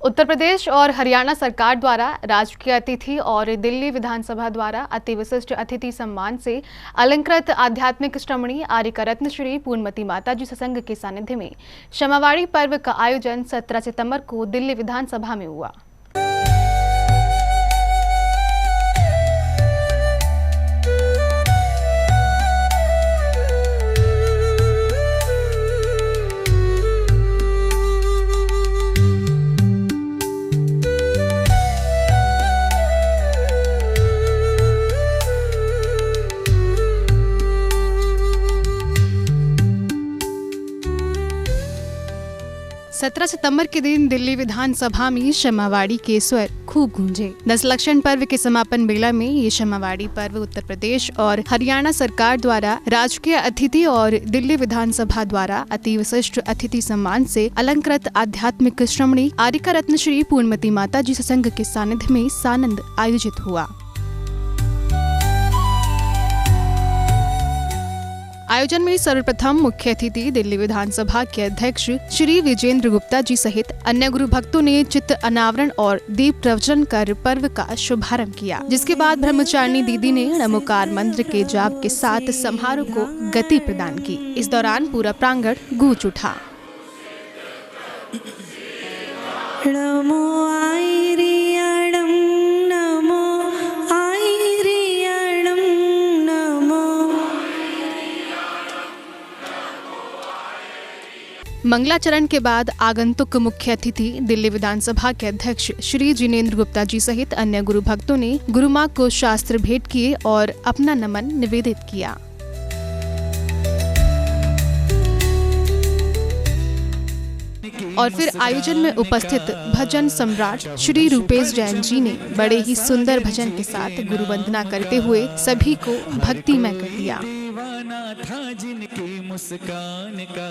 उत्तर प्रदेश और हरियाणा सरकार द्वारा राजकीय अतिथि और दिल्ली विधानसभा द्वारा अति विशिष्ट अतिथि सम्मान से अलंकृत आध्यात्मिक श्रमणी आर्यका रत्न श्री पूर्णमती माताजी सत्संग के सानिध्य में क्षमावाणी पर्व का आयोजन 17 सितंबर को दिल्ली विधानसभा में हुआ। सत्रह सितंबर के दिन दिल्ली विधानसभा में क्षमावाणी के स्वर खूब गूंजे। दशलक्षण पर्व के समापन मेला में ये क्षमावाणी पर्व उत्तर प्रदेश और हरियाणा सरकार द्वारा राजकीय अतिथि और दिल्ली विधानसभा द्वारा अति विशिष्ट अतिथि सम्मान से अलंकृत आध्यात्मिक श्रमणी आर्यका रत्न श्री पूर्णमती माताजी सत्संग के सानिध्य में सानंद आयोजित हुआ। आयोजन में सर्वप्रथम मुख्य अतिथि दिल्ली विधानसभा के अध्यक्ष श्री विजेंद्र गुप्ता जी सहित अन्य गुरु भक्तों ने चित्त अनावरण और दीप प्रवचन कर पर्व का शुभारंभ किया, जिसके बाद ब्रह्मचारिणी दीदी ने नमोकार मंत्र के जाप के साथ समारोह को गति प्रदान की। इस दौरान पूरा प्रांगण गूंज उठा। मंगलाचरण के बाद आगंतुक मुख्य अतिथि दिल्ली विधानसभा के अध्यक्ष श्री जिनेंद्र गुप्ता जी सहित अन्य गुरु भक्तों ने गुरु मां को शास्त्र भेंट किए और अपना नमन निवेदित किया। और फिर आयोजन में उपस्थित भजन सम्राट श्री रूपेश जैन जी ने बड़े ही सुंदर भजन के साथ गुरु वंदना करते हुए सभी को भक्तिमय कर दिया। था जिनकी मुस्कान का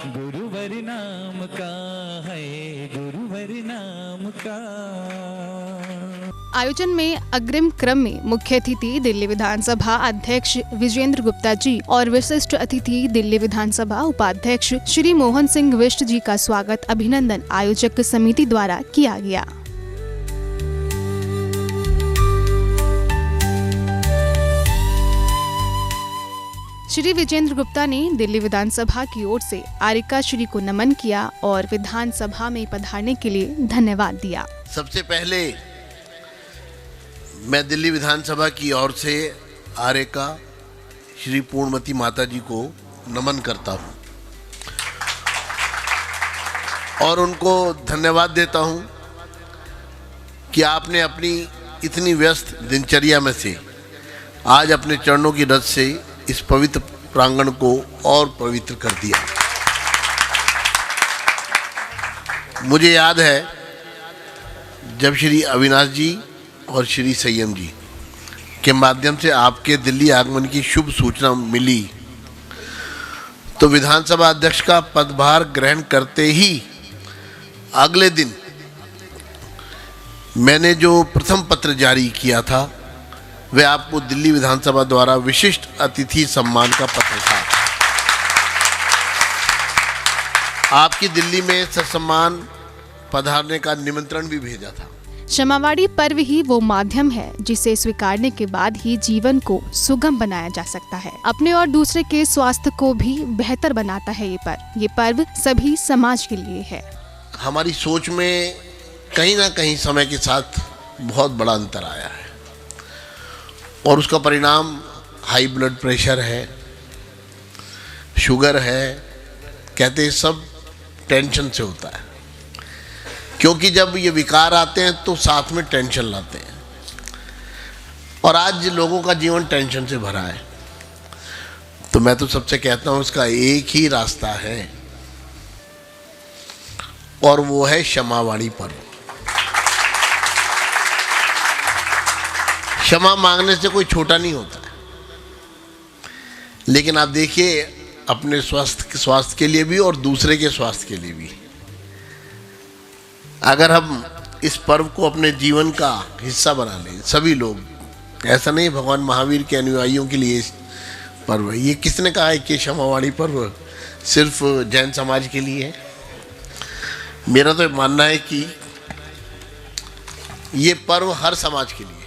गुरुवर नाम का है, गुरुवर नाम का। आयोजन में अग्रिम क्रम में मुख्य अतिथि दिल्ली विधानसभा अध्यक्ष विजेंद्र गुप्ता जी और विशिष्ट अतिथि दिल्ली विधानसभा उपाध्यक्ष श्री मोहन सिंह विष्ट जी का स्वागत अभिनंदन आयोजक समिति द्वारा किया गया। श्री विजेंद्र गुप्ता ने दिल्ली विधानसभा की ओर से आर्यका श्री को नमन किया और विधानसभा में पधारने के लिए धन्यवाद दिया। सबसे पहले मैं दिल्ली विधानसभा की ओर से आर्यका श्री पूर्णमती माताजी को नमन करता हूं और उनको धन्यवाद देता हूं कि आपने अपनी इतनी व्यस्त दिनचर्या में से आज अपने चरणों की रज से इस पवित्र प्रांगण को और पवित्र कर दिया। मुझे याद है जब श्री अविनाश जी और श्री संयम जी के माध्यम से आपके दिल्ली आगमन की शुभ सूचना मिली तो विधानसभा अध्यक्ष का पदभार ग्रहण करते ही अगले दिन मैंने जो प्रथम पत्र जारी किया था वह आपको दिल्ली विधानसभा द्वारा विशिष्ट अतिथि सम्मान का पत्र था। आपकी दिल्ली में ससम्मान पधारने का निमंत्रण भी भेजा था। क्षमावाणी पर्व ही वो माध्यम है जिसे स्वीकारने के बाद ही जीवन को सुगम बनाया जा सकता है। अपने और दूसरे के स्वास्थ्य को भी बेहतर बनाता है ये पर्व सभी समाज के लिए है। हमारी सोच में कहीं ना कहीं समय के साथ बहुत बड़ा अंतर आया है और उसका परिणाम हाई ब्लड प्रेशर है, शुगर है, कहते हैं सब टेंशन से होता है, क्योंकि जब ये विकार आते हैं तो साथ में टेंशन लाते हैं और आज लोगों का जीवन टेंशन से भरा है। तो मैं तो सबसे कहता हूँ इसका एक ही रास्ता है और वो है क्षमावाणी पर्व। क्षमा मांगने से कोई छोटा नहीं होता है, लेकिन आप देखिए अपने स्वास्थ्य के लिए भी और दूसरे के स्वास्थ्य के लिए भी अगर हम इस पर्व को अपने जीवन का हिस्सा बना लें सभी लोग, ऐसा नहीं भगवान महावीर के अनुयायियों के लिए पर्व है। ये किसने कहा है कि क्षमावाणी पर्व सिर्फ जैन समाज के लिए है? मेरा तो मानना है कि ये पर्व हर समाज के लिए है।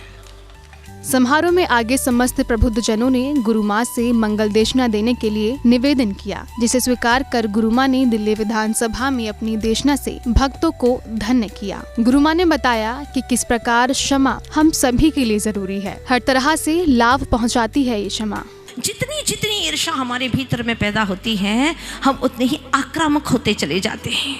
समारोह में आगे समस्त प्रबुद्ध जनों ने गुरु माँ से मंगल देशना देने के लिए निवेदन किया, जिसे स्वीकार कर गुरु माँ ने दिल्ली विधानसभा में अपनी देशना से भक्तों को धन्य किया। गुरु माँ ने बताया कि किस प्रकार क्षमा हम सभी के लिए जरूरी है। हर तरह से लाभ पहुँचाती है ये क्षमा। जितनी जितनी ईर्ष्या हमारे भीतर में पैदा होती है, हम उतने ही आक्रामक होते चले जाते हैं,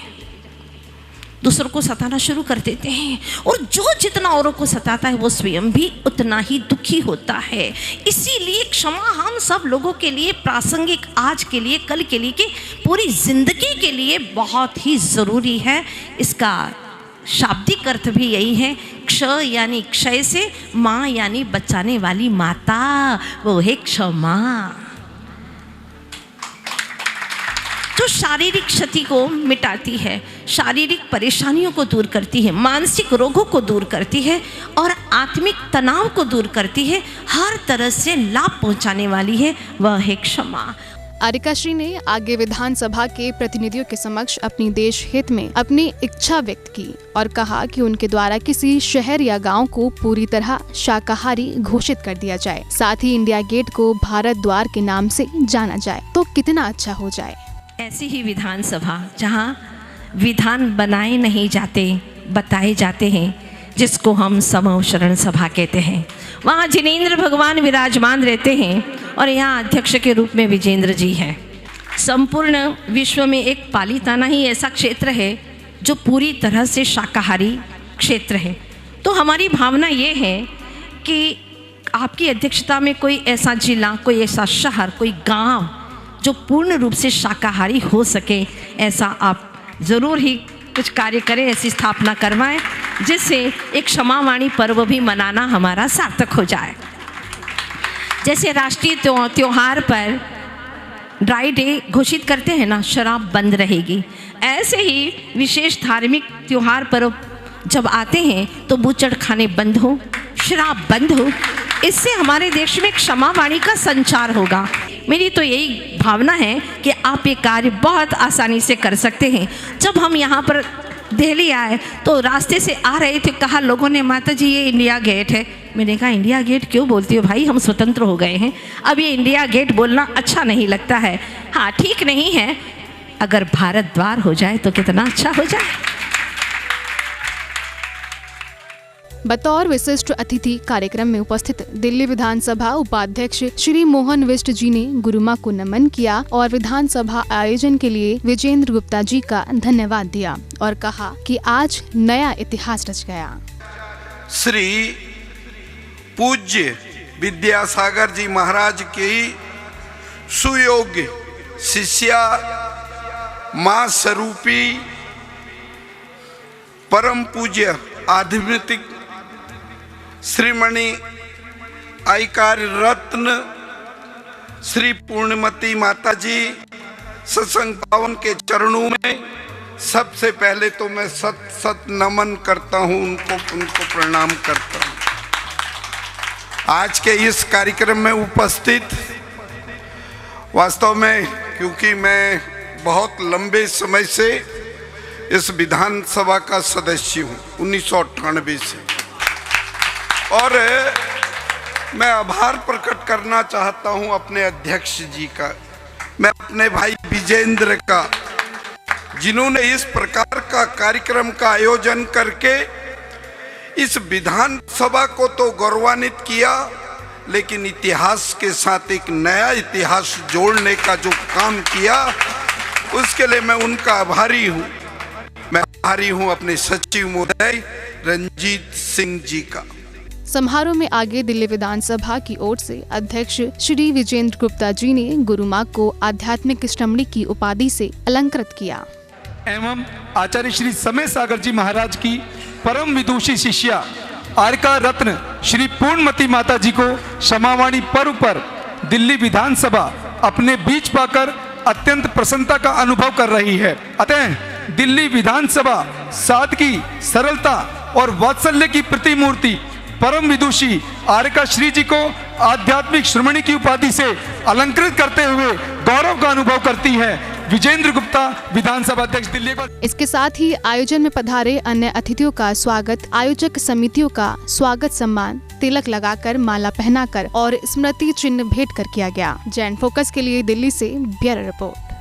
दूसरों को सताना शुरू कर देते हैं, और जो जितना औरों को सताता है वो स्वयं भी उतना ही दुखी होता है। इसीलिए क्षमा हम सब लोगों के लिए प्रासंगिक, आज के लिए, कल के लिए, कि पूरी जिंदगी के लिए बहुत ही ज़रूरी है। इसका शाब्दिक अर्थ भी यही है। क्ष यानी क्षय से, माँ यानी बचाने वाली माता, वो है क्षमा, जो शारीरिक क्षति को मिटाती है, शारीरिक परेशानियों को दूर करती है, मानसिक रोगों को दूर करती है और आत्मिक तनाव को दूर करती है, हर तरह से लाभ पहुंचाने वाली है, वह है क्षमा। आर्यकाश्री ने आगे विधानसभा के प्रतिनिधियों के समक्ष अपनी देश हित में अपनी इच्छा व्यक्त की और कहा कि उनके द्वारा किसी शहर या गांव को पूरी तरह शाकाहारी घोषित कर दिया जाए, साथ ही इंडिया गेट को भारत द्वार के नाम से जाना जाए तो कितना अच्छा हो जाए। ऐसी ही विधानसभा जहाँ विधान बनाए नहीं जाते, बताए जाते हैं, जिसको हम समूह शरण सभा कहते हैं, वहाँ जिनेंद्र भगवान विराजमान रहते हैं और यहाँ अध्यक्ष के रूप में विजेंद्र जी हैं। संपूर्ण विश्व में एक पालीताना ही ऐसा क्षेत्र है जो पूरी तरह से शाकाहारी क्षेत्र है। तो हमारी भावना ये है कि आपकी अध्यक्षता में कोई ऐसा जिला, कोई ऐसा शहर, कोई गांव जो पूर्ण रूप से शाकाहारी हो सके, ऐसा आप ज़रूर ही कुछ कार्य करें, ऐसी स्थापना करवाएं, जिससे एक क्षमावाणी पर्व भी मनाना हमारा सार्थक हो जाए। जैसे राष्ट्रीय त्योहार पर ड्राई डे घोषित करते हैं ना, शराब बंद रहेगी, ऐसे ही विशेष धार्मिक त्योहार पर जब आते हैं तो बूचड़ खाने बंद हो, शराब बंद हो। इससे हमारे देश में क्षमावाणी का संचार होगा। मेरी तो यही भावना है कि आप ये कार्य बहुत आसानी से कर सकते हैं। जब हम यहाँ पर दिल्ली आए तो रास्ते से आ रहे थे, कहा लोगों ने, माता जी ये इंडिया गेट है। मैंने कहा इंडिया गेट क्यों बोलती हो भाई, हम स्वतंत्र हो गए हैं, अब ये इंडिया गेट बोलना अच्छा नहीं लगता है। हाँ ठीक नहीं है, अगर भारत द्वार हो जाए तो कितना अच्छा हो जाए। बतौर विशिष्ट अतिथि कार्यक्रम में उपस्थित दिल्ली विधानसभा उपाध्यक्ष श्री मोहन विष्ट जी ने गुरु माँ को नमन किया और विधानसभा आयोजन के लिए विजेंद्र गुप्ता जी का धन्यवाद दिया और कहा कि आज नया इतिहास रच गया। श्री पूज्य विद्यासागर जी महाराज की सुयोग्य शिष्या मां स्वरूपी परम पूज्य आध्यात्मिक श्रीमणि आयकार रत्न श्री पूर्णमती माता जी सत्संग पावन के चरणों में सबसे पहले तो मैं सत नमन करता हूं, उनको प्रणाम करता हूं। आज के इस कार्यक्रम में उपस्थित, वास्तव में क्योंकि मैं बहुत लंबे समय से इस विधानसभा का सदस्य हूं, 1998 से, और मैं आभार प्रकट करना चाहता हूं अपने अध्यक्ष जी का, मैं अपने भाई विजेंद्र का, जिन्होंने इस प्रकार का कार्यक्रम का आयोजन करके इस विधानसभा को तो गौरवान्वित किया, लेकिन इतिहास के साथ एक नया इतिहास जोड़ने का जो काम किया, उसके लिए मैं उनका आभारी हूं। मैं आभारी हूं अपने सचिव महोदय रंजीत सिंह जी का। समारोह में आगे दिल्ली विधानसभा की ओर से अध्यक्ष श्री विजेंद्र गुप्ता जी ने गुरु माँ को आध्यात्मिक श्रमणी की उपाधि से अलंकृत किया एवं आचार्य श्री समय सागर जी महाराज की परम विदुषी शिष्या आर्का रत्न श्री पूर्णमती माता जी को क्षमावाणी पर्व पर दिल्ली विधानसभा अपने बीच पाकर अत्यंत प्रसन्नता का अनुभव कर रही है। अतः दिल्ली विधानसभा सादगी, सरलता और वात्सल्य की प्रतिमूर्ति परम विदुषी आर्का श्री जी को आध्यात्मिक श्रमणी की उपाधि से अलंकृत करते हुए गौरव का अनुभव करती है। विजेंद्र गुप्ता, विधानसभा अध्यक्ष दिल्ली। एक बार इसके साथ ही आयोजन में पधारे अन्य अतिथियों का स्वागत, आयोजक समितियों का स्वागत सम्मान, तिलक लगाकर, माला पहनाकर और स्मृति चिन्ह भेंट कर किया गया। जैन फोकस के लिए दिल्ली से ब्यूरो रिपोर्ट।